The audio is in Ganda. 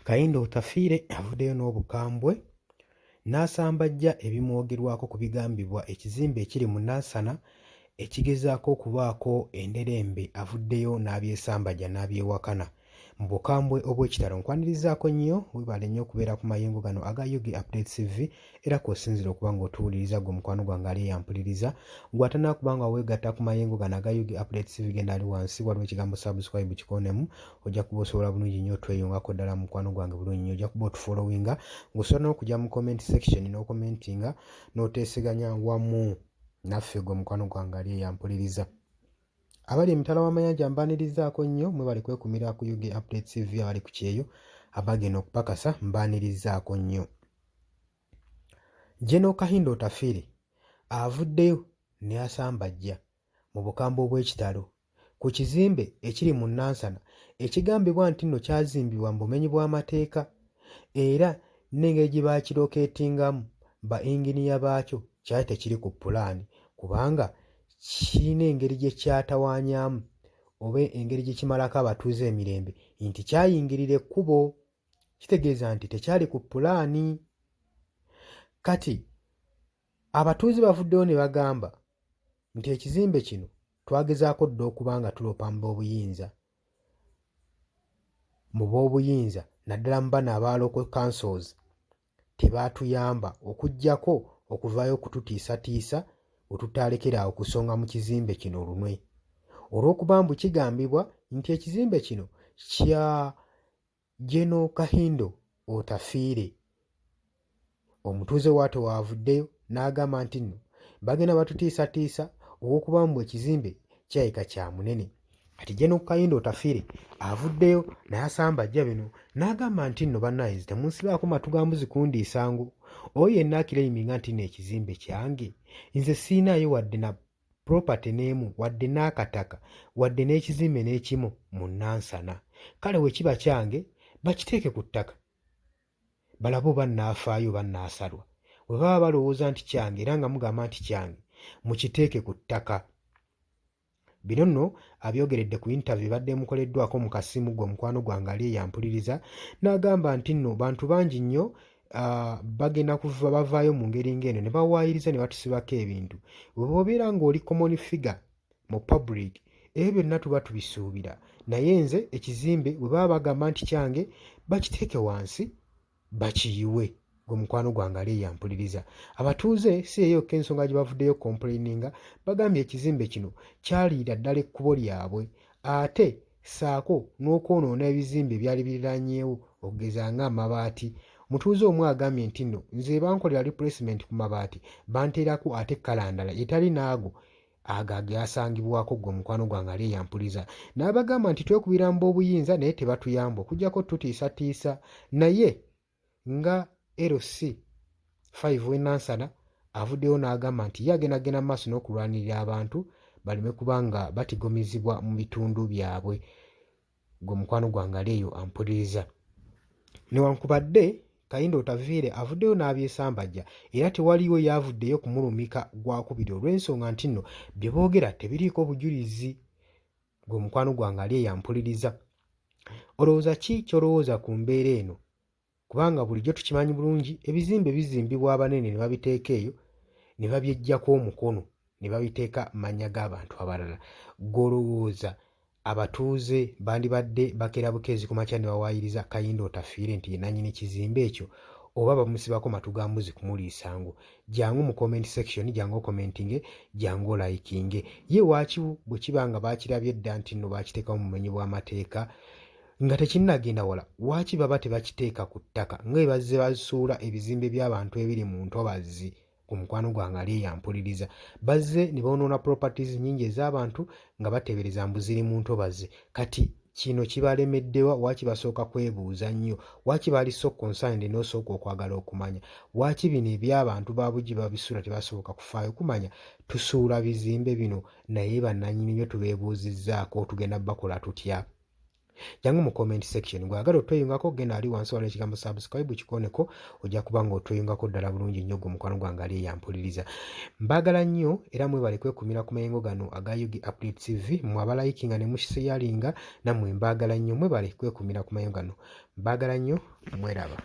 Kayindo Otafiire avuddeyo n'obukambwe n'asambajja ebimwogerwako ku bigambibwa ekizimbe ekiri mu Nansana ekigezaako okubaako enderembe avuddeyo n'abyesambajja n'abyewakana. Mu bukambwe obw'ekitalo nkwanirizaako nnyo webale nnyo okubeera ku mayengo gano aga UG Updates TV era kw'osinzira okuba ng'otuwuliriza gwe mukwano gwange ali eyampuliriza gw'atanaakuba nga weegatta ku mayengo gano aga UG Updates TV genda ali wansi waliwo ekigambo subscribe kikonemu ojja kuba osobola bulungi nnyo otweyungako ddala mu mukwano gwange bulungi nnyo ojja kuba otufollowinga ng'osobola n'okujja mu comment section n'okomentinga n'oteeseganya wamu naffe gwe mukwano gwange ali eyampuliriza. Abali emitala w'amayanja mbaanirizaako nnyo mwebale kwekumira ku UG Updates TV abali ku kyeyo abagenda okupakasa mbaanirizaako nnyo. General Kayindo Otafiire avuddeyo ne asambajja mu bukambwe obw'ekitalo ku kizimbe ekiri mu Nansana ekigambibwa nti nno kyazimbibwa mu bumenyi bw'amateeka era n'engeri gye baakirokeetingamu ba inginiya baakyo kyali tekiri ku pulaani kubanga kirina engeri gye kyatawaanyaamu oba engeri gye kimalako abatuuze emirembe nti kyayingirira ekkubo kitegeeza nti tekyali ku pulaani. Kati abatuuze bavuddeyo ne bagamba nti ekizimbe kino twagezaako dda okuba nga tulopa mu b'obuyinza naddala mu bano aba local councils tebaatuyamba okuggyako okuvaayo okututiisatiisa otutaalekera okusonga mu kizimbe kino lunwe olw'okuba mbu kigambibwa nti ekizimbe kino kya General Kayindo Otafiire. Omutuuze waate waavuddeyo n'agamba nti nno bagenda batutiisatiisa olw'okuba mbu ekizimbe kirabika kya munene. Kati General Kayindo Otafiire avuddeyo naye asambajja bino n'agamba nti nno bannange temunsibaako matu ga mbuzi kundiisangu oyo yenna akireiminga nti nno ekizimbe kyange nze siinaayo wadde na property n'emu wadde n'akataka wadde n'ekizimbe n'ekimu mu Nansana. Kale bwe kiba kyange bakiteeke ku ttaka balabe oba nnaafaayo oba nnaasalwa. Bwe baba balowooza nti kyange era nga mugamba nti kyange mukiteeke ku ttaka. Bino nno abyogeredde ku interview badde mukoleddwako mu kasimu gwe mukwano gwange ali eyampuliriza n'agamba nti nno bantu bangi nnyo bagenda kuva bavaayo mu ngeri ng'eno ne bawaayiriza ne batusibako ebintu. Bwe bobeera ng'oli common figure mu public ebyo byonna tuba tubisuubira naye nze ekizimbe bwe baba bagamba nti kyange bakiteeke wansi bakiyiwe gwe mukwano gwange ali eyampuliriza. Abatuuze si yeyokka ensonga gye bavuddeyo complaininga bagambye ekizimbe kino kyaliira ddala ekkubo lyabwe ate ssaako n'okwonoona ebizimbe ebyali biriraanyeewo okugeza ng'amabaati. Mutuuze omu agambye nti nno nze bankolera replacement ku mabaati banteerako ate kkala ndala etali naago ago agasangibwako gwe mukwano gwange ali eyampuliriza. N'abagamba nti twekubira mu b'obuyinza naye tebatuyamba okuggyako tutiisatiisa naye nga LC 5 w'e Nansana avuddeyo n'agamba nti ye agendagenda mu maaso n'okulwanirira abantu baleme kubanga batigomizibwa mu bitundu byabwe gwe mukwano gwange ali eyo ampuliriza. Newankubadde Kayindo Otafiire avuddeyo n'abyesambajja era tewaliwo yaavuddeyo kumulumika gwakubiri olw'ensonga nti nno bye boogera tebiriiko bujulizi gwe mukwano gwange ali eyampuliriza. Olowooza ki ky'olowooza ku mbeera eno? Kubanga bulijjo tukimanyi bulungi ebizimbe bizimbibwa abanene ne babiteeka eyo ne babyeggyako omukono ne babiteeka mannya g'abantu abalala. Gw'olowooza abatuuze bandibadde bakera bukeezi ku makya ne bawaayiriza Kayindo Otafiire nti ye nannyini kizimbe ekyo oba bamusibako matu ga mbuzi kumuliisa ngu? Jangu mu comment section, jangu okomentinge, jangu olayikinge. Ye waaki bwe kiba nga baakirabye dda nti nno baakiteekamu mu bumenyi bw'amateeka nga tekinnagenda wala waaki baba tebakiteeka ku ttaka nga bwe bazze basuula ebizimbe by'abantu ebiri mu ntobazi ku mukwano gwange ali eyampuliriza. Bazze ne boonoona properties nnyingi ez'abantu nga bateebereza mbu ziri mu ntobazi. Kati kino kibalemeddewa waaki basooka kwebuuza nnyo waaki baali so concerned n'osooka okwagala okumanya waaki bino eby'abantu ba bugi babisuula tebasoboka kufaayo kumanya tusuula bizimbe bino naye bannannyini byo tubeebuuzizzaako tugenda bakola tutya. jangu mu comment section gwagala otweyungako genda ali wansi waliwo ekigambo subscribe kikoneko ojja kuba nga otweyungako ddala bulungi nnyo gwe mukwano gwange ali eyampuliriza. Mbaagala nnyo era mwebale kwekumira ku mayengo gano aga Yugi Update TV, mmwe abalayikinga ne musharinga nammwe mbaagala nnyo mwebale kwekumira ku mayengo gano. Mbaagala nnyo, mweraba.